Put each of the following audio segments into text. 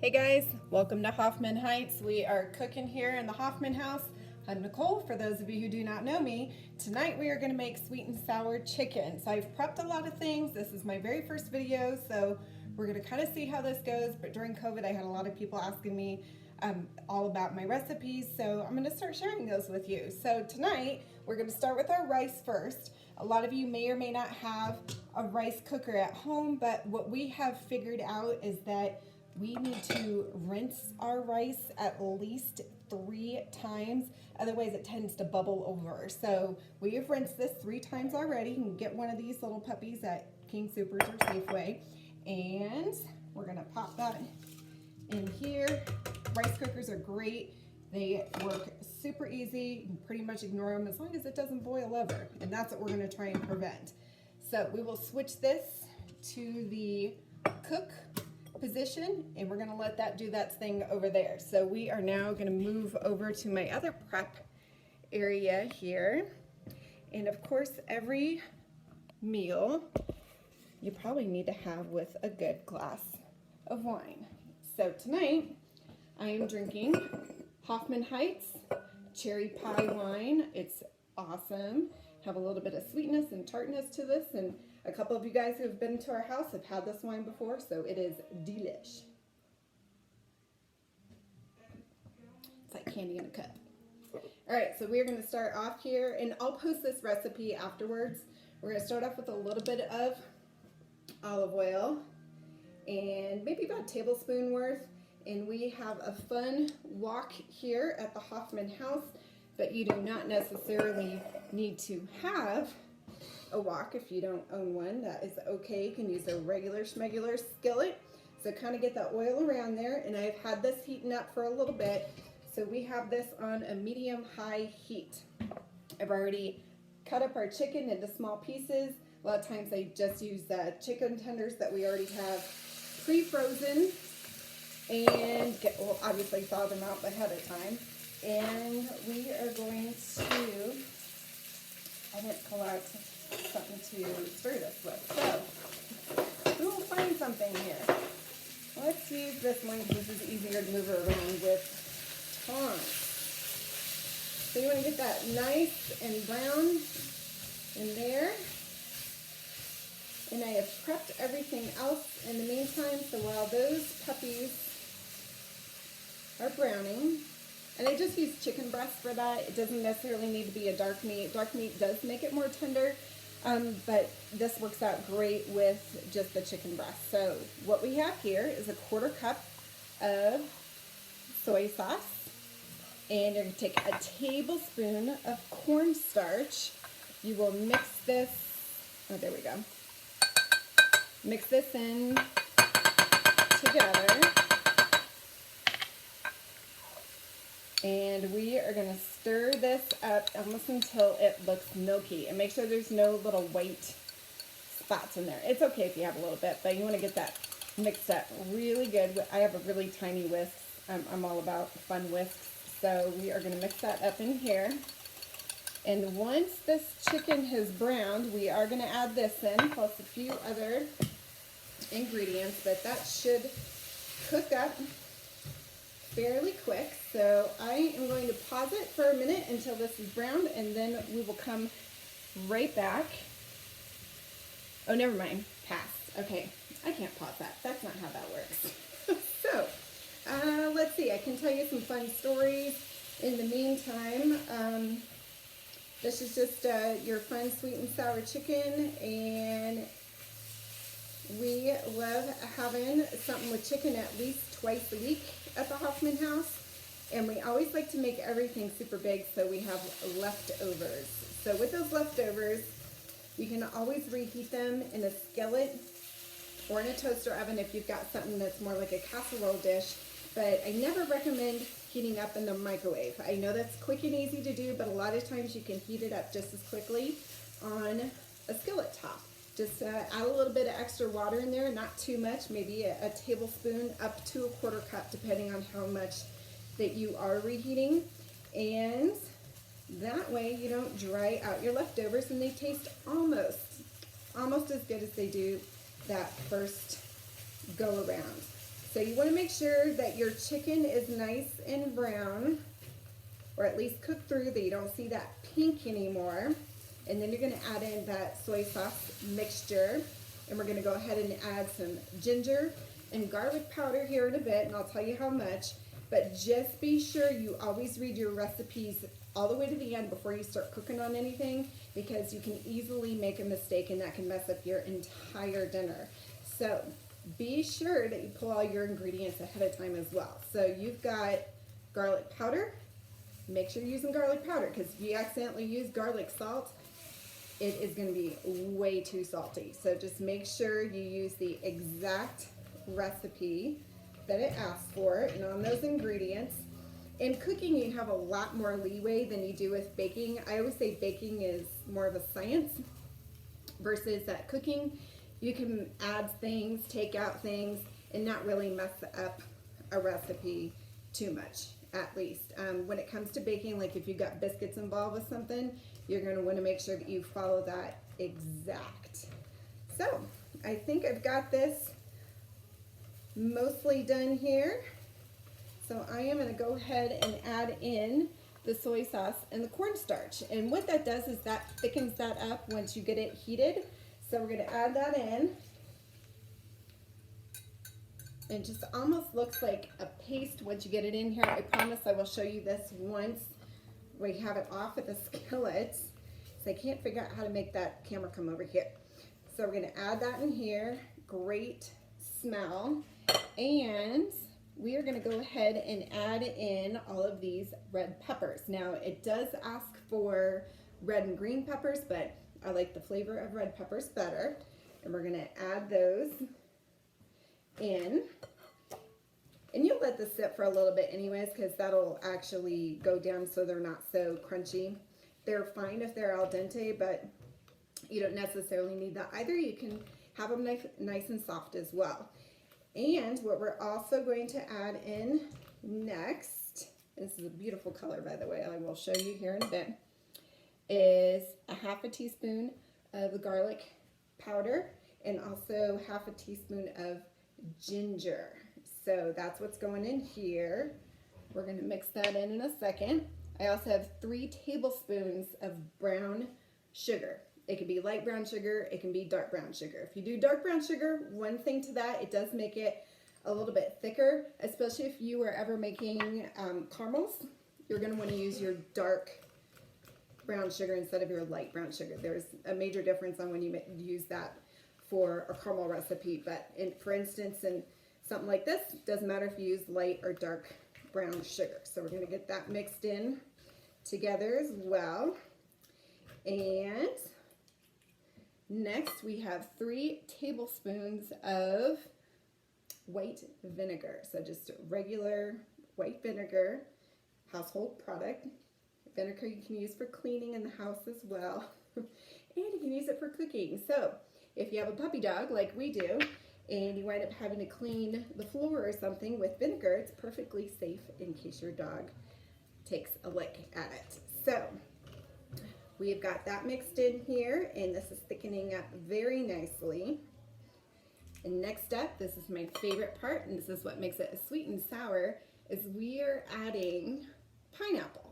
Hey guys, welcome to Hoffman Heights. We are cooking here in the Hoffman house. I'm Nicole, for those of you who do not know me. Tonight we are going to make sweet and sour chicken. So I've prepped a lot of things. This is my very first video, so we're going to kind of see how this goes. But during COVID, I had a lot of people asking me all about my recipes, so I'm going to start sharing those with you. So tonight we're going to start with our rice first. A lot of you may or may not have a rice cooker at home, but what we have figured out is that we need to rinse our rice at least 3 times, otherwise it tends to bubble over. So we have rinsed this 3 times already. You can get one of these little puppies at King Soopers or Safeway. And we're gonna pop that in here. Rice cookers are great. They work super easy. You can pretty much ignore them as long as it doesn't boil over. And that's what we're gonna try and prevent. So we will switch this to the cook position, and we're going to let that do that thing over there. So we are now going to move over to my other prep area here. And of course, every meal you probably need to have with a good glass of wine. So tonight I am drinking Hoffman Heights cherry pie wine. It's awesome. Have a little bit of sweetness and tartness to this, and a couple of you guys who have been to our house have had this wine before, so it is delish. It's like candy in a cup. All right, so we're going to start off here, and I'll post this recipe afterwards. We're going to start off with a little bit of olive oil and maybe about a tablespoon worth. And we have a fun wok here at the Hoffman house, but you do not necessarily need to have a wok if you don't own one. That is okay. You can use a regular schmegular skillet. So kind of get that oil around there, and I've had this heating up for a little bit. So we have this on a medium-high heat. I've already cut up our chicken into small pieces. A lot of times I just use the chicken tenders that we already have pre-frozen, and obviously thaw them out ahead of time. And we are going to, I didn't pull out something to stir this with, so we will find something here. Let's use this one because this is easier to move around with tongs. So you want to get that nice and brown in there. And I have prepped everything else in the meantime, so while those puppies are browning, and I just use chicken breast for that. It doesn't necessarily need to be a dark meat. Dark meat does make it more tender, but this works out great with just the chicken breast. So what we have here is a 1/4 cup of soy sauce, and you're going to take a tablespoon of cornstarch. You will mix this, oh there we go, mix this in together. And we are going to stir this up almost until it looks milky. And make sure there's no little white spots in there. It's okay if you have a little bit, but you want to get that mixed up really good. I have a really tiny whisk. I'm all about fun whisks. So we are going to mix that up in here. And once this chicken has browned, we are going to add this in, plus a few other ingredients, but that should cook up fairly quick. So I am going to pause it for a minute until this is browned, and then we will come right back. Oh, never mind. Pass. Okay, I can't pause that. That's not how that works. So, let's see. I can tell you some fun stories in the meantime. This is just your fun sweet and sour chicken, and we love having something with chicken at least twice a week at the Hoffman house. And we always like to make everything super big so we have leftovers. So with those leftovers, you can always reheat them in a skillet or in a toaster oven if you've got something that's more like a casserole dish. But I never recommend heating up in the microwave. I know that's quick and easy to do, but a lot of times you can heat it up just as quickly on a skillet top. Just add a little bit of extra water in there, not too much, maybe a tablespoon up to a 1/4 cup, depending on how much that you are reheating. And that way you don't dry out your leftovers, and they taste almost as good as they do that first go around. So you want to make sure that your chicken is nice and brown, or at least cooked through, that you don't see that pink anymore. And then you're going to add in that soy sauce mixture. And we're going to go ahead and add some ginger and garlic powder here in a bit, and I'll tell you how much. But just be sure you always read your recipes all the way to the end before you start cooking on anything, because you can easily make a mistake and that can mess up your entire dinner. So be sure that you pull all your ingredients ahead of time as well. So you've got garlic powder. Make sure you're using garlic powder, because if you accidentally use garlic salt, it is going to be way too salty. So just make sure you use the exact recipe that it asks for and on those ingredients. In cooking, you have a lot more leeway than you do with baking. I always say baking is more of a science versus that cooking. You can add things, take out things, and not really mess up a recipe too much, at least. When it comes to baking, like if you've got biscuits involved with something, you're going to want to make sure that you follow that exact. So I think I've got this mostly done here. So I am going to go ahead and add in the soy sauce and the cornstarch. And what that does is that thickens that up once you get it heated. So we're going to add that in. It just almost looks like a paste once you get it in here. I promise I will show you this once we have it off of the skillet. So I can't figure out how to make that camera come over here. So we're going to add that in here. Great smell. And we are going to go ahead and add in all of these red peppers. Now it does ask for red and green peppers, but I like the flavor of red peppers better. And we're going to add those in. And you'll let this sit for a little bit anyways, because that'll actually go down so they're not so crunchy. They're fine if they're al dente, but you don't necessarily need that either. You can have them nice and soft as well. And what we're also going to add in next, this is a beautiful color by the way, I will show you here in a bit, is a half a teaspoon of the garlic powder and also half a teaspoon of ginger. So that's what's going in here. We're going to mix that in a second. I also have 3 tablespoons of brown sugar. It can be light brown sugar, it can be dark brown sugar. If you do dark brown sugar, one thing to that, it does make it a little bit thicker, especially if you are ever making caramels. You're going to want to use your dark brown sugar instead of your light brown sugar. There's a major difference on when you use that for a caramel recipe, but for instance, in something like this, it doesn't matter if you use light or dark brown sugar. So we're going to get that mixed in together as well. And next we have 3 tablespoons of white vinegar. So just regular white vinegar, household product. Vinegar you can use for cleaning in the house as well. And you can use it for cooking. So if you have a puppy dog like we do, and you wind up having to clean the floor or something with vinegar, it's perfectly safe in case your dog takes a lick at it. So we've got that mixed in here, and this is thickening up very nicely. And next up, this is my favorite part, and this is what makes it sweet and sour, is we are adding pineapples.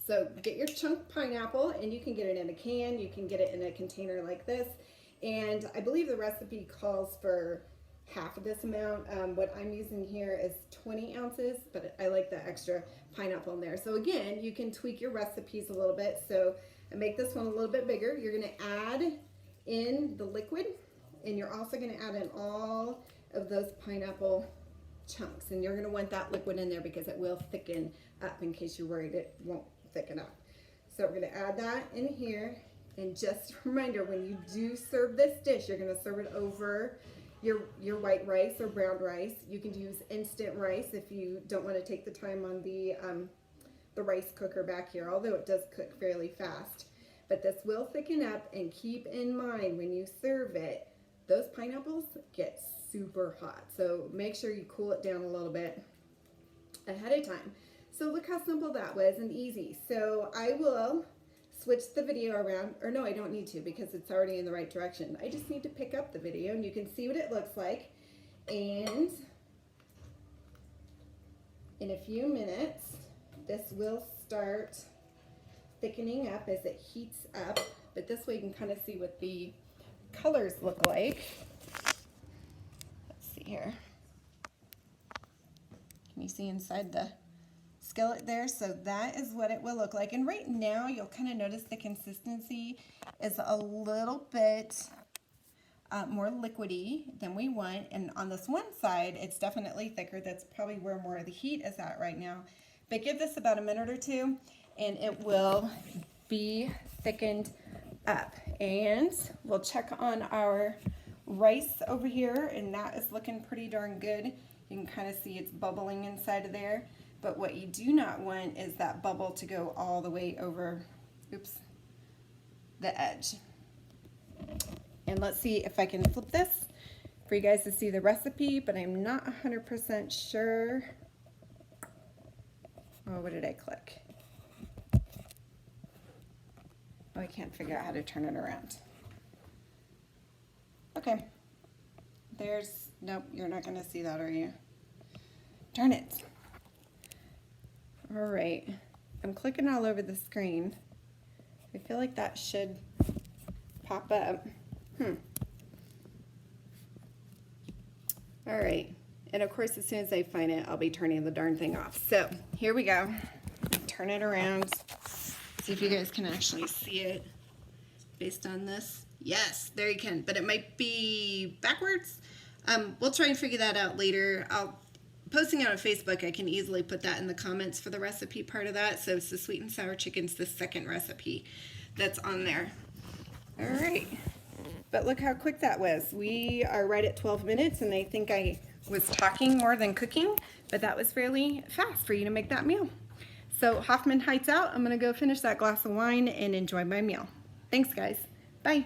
So get your chunk pineapple, and you can get it in a can, you can get it in a container like this. And I believe the recipe calls for half of this amount. What I'm using here is 20 ounces, but I like the extra pineapple in there. So again, you can tweak your recipes a little bit. So I make this one a little bit bigger. You're gonna add in the liquid, and you're also gonna add in all of those pineapple chunks. And you're gonna want that liquid in there because it will thicken up in case you're worried it won't thicken up. So we're gonna add that in here. And just a reminder, when you do serve this dish, you're gonna serve it over your white rice or brown rice. You can use instant rice if you don't wanna take the time on the rice cooker back here, although it does cook fairly fast. But this will thicken up, and keep in mind when you serve it, those pineapples get super hot. So make sure you cool it down a little bit ahead of time. So look how simple that was and easy. So I will switch the video around, or no, I don't need to because it's already in the right direction. I just need to pick up the video and you can see what it looks like. And in a few minutes, this will start thickening up as it heats up, but this way you can kind of see what the colors look like. Let's see here. Can you see inside the skillet there? So that is what it will look like. And right now you'll kind of notice the consistency is a little bit more liquidy than we want. And on this one side, it's definitely thicker. That's probably where more of the heat is at right now. But give this about a minute or two and it will be thickened up. And we'll check on our rice over here, and that is looking pretty darn good. You can kind of see it's bubbling inside of there. But what you do not want is that bubble to go all the way over, oops, the edge. And let's see if I can flip this for you guys to see the recipe, but I'm not 100% sure. Oh, what did I click? Oh, I can't figure out how to turn it around. Okay. There's, nope, you're not going to see that, are you? Darn it. All right. I'm clicking all over the screen. I feel like that should pop up. All right. And of course, as soon as I find it, I'll be turning the darn thing off. So here we go. Turn it around. See if you guys can actually see it based on this. Yes, there you can, but it might be backwards. We'll try and figure that out later. Posting it on Facebook, I can easily put that in the comments for the recipe part of that. So it's the sweet and sour chicken's the second recipe that's on there. All right, but look how quick that was. We are right at 12 minutes, and I think I was talking more than cooking, but that was fairly fast for you to make that meal. So Hoffman Heights out. I'm gonna go finish that glass of wine and enjoy my meal. Thanks, guys. Bye.